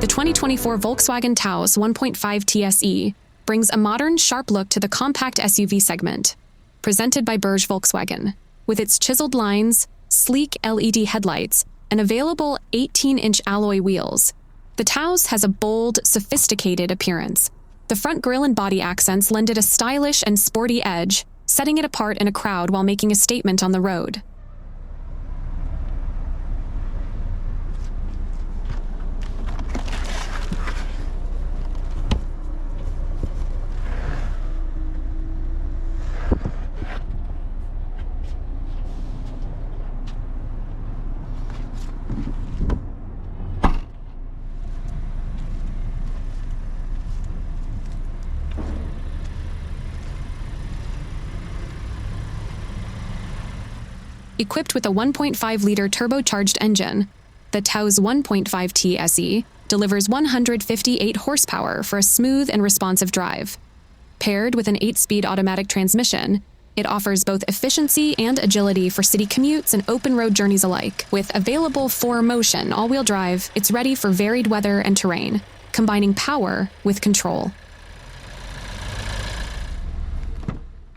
2024 Volkswagen Taos 1.5T SE brings a modern, sharp look to the compact SUV segment. Presented by Berge Volkswagen. With its chiseled lines, sleek LED headlights, and available 18-inch alloy wheels, the Taos has a bold, sophisticated appearance. The front grille and body accents lend it a stylish and sporty edge, setting it apart in a crowd while making a statement on the road. Equipped with a 1.5-liter turbocharged engine, the Taos 1.5T SE delivers 158 horsepower for a smooth and responsive drive. Paired with an 8-speed automatic transmission, it offers both efficiency and agility for city commutes and open-road journeys alike. With available 4Motion all-wheel drive, it's ready for varied weather and terrain, combining power with control.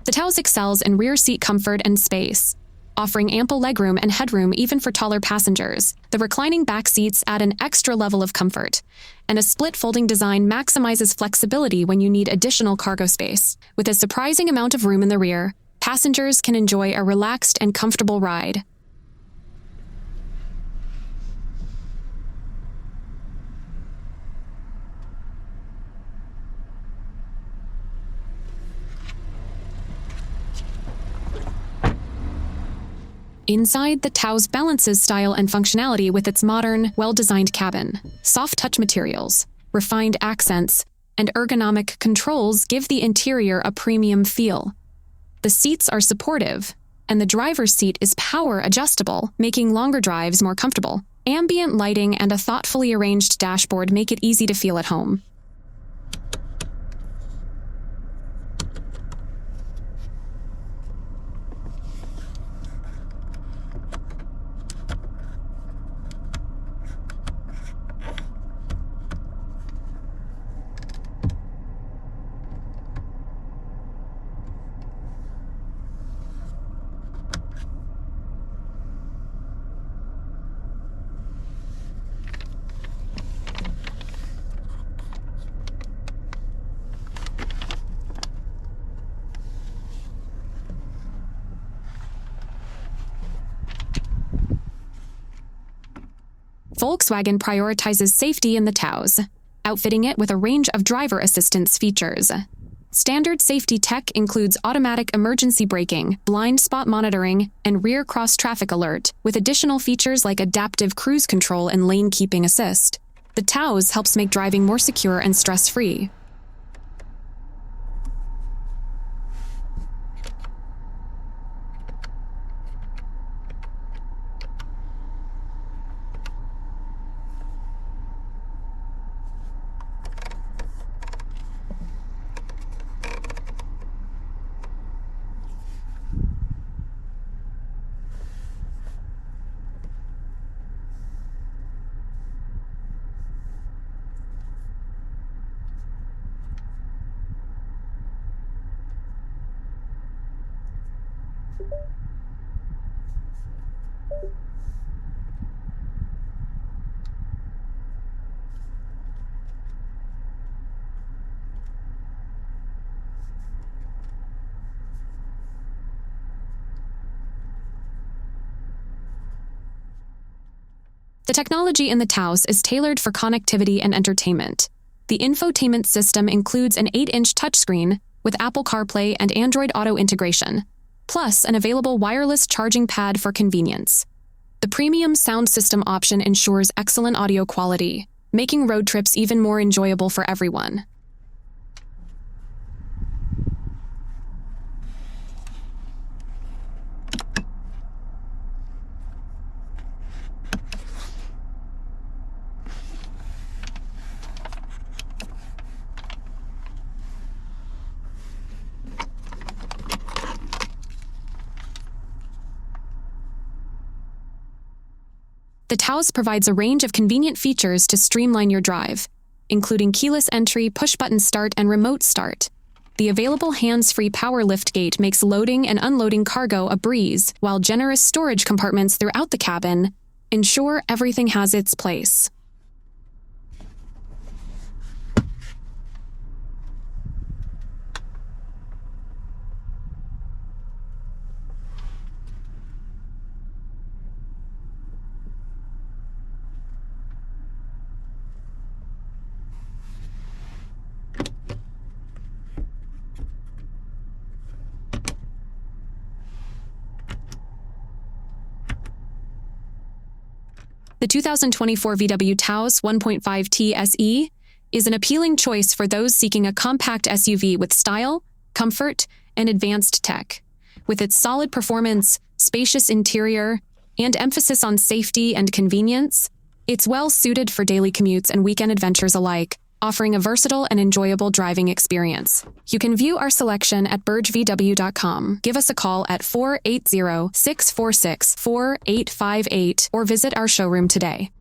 The Taos excels in rear seat comfort and space, offering ample legroom and headroom even for taller passengers. The reclining back seats add an extra level of comfort, and a split folding design maximizes flexibility when you need additional cargo space. With a surprising amount of room in the rear, passengers can enjoy a relaxed and comfortable ride. Inside, the Taos balances style and functionality with its modern, well-designed cabin. Soft touch materials, refined accents, and ergonomic controls give the interior a premium feel. The seats are supportive, and the driver's seat is power adjustable, making longer drives more comfortable. Ambient lighting and a thoughtfully arranged dashboard make it easy to feel at home. Volkswagen prioritizes safety in the Taos, outfitting it with a range of driver assistance features. Standard safety tech includes automatic emergency braking, blind spot monitoring, and rear cross-traffic alert, with additional features like adaptive cruise control and lane keeping assist. The Taos helps make driving more secure and stress-free. The technology in the Taos is tailored for connectivity and entertainment. The infotainment system includes an 8-inch touchscreen with Apple CarPlay and Android Auto integration, plus an available wireless charging pad for convenience. The premium sound system option ensures excellent audio quality, making road trips even more enjoyable for everyone. The Taos provides a range of convenient features to streamline your drive, including keyless entry, push-button start, and remote start. The available hands-free power liftgate makes loading and unloading cargo a breeze, while generous storage compartments throughout the cabin ensure everything has its place. The 2024 VW Taos 1.5T SE is an appealing choice for those seeking a compact SUV with style, comfort, and advanced tech. With its solid performance, spacious interior, and emphasis on safety and convenience, it's well suited for daily commutes and weekend adventures alike, offering a versatile and enjoyable driving experience. You can view our selection at bergevw.com. Give us a call at 480-646-4858 or visit our showroom today.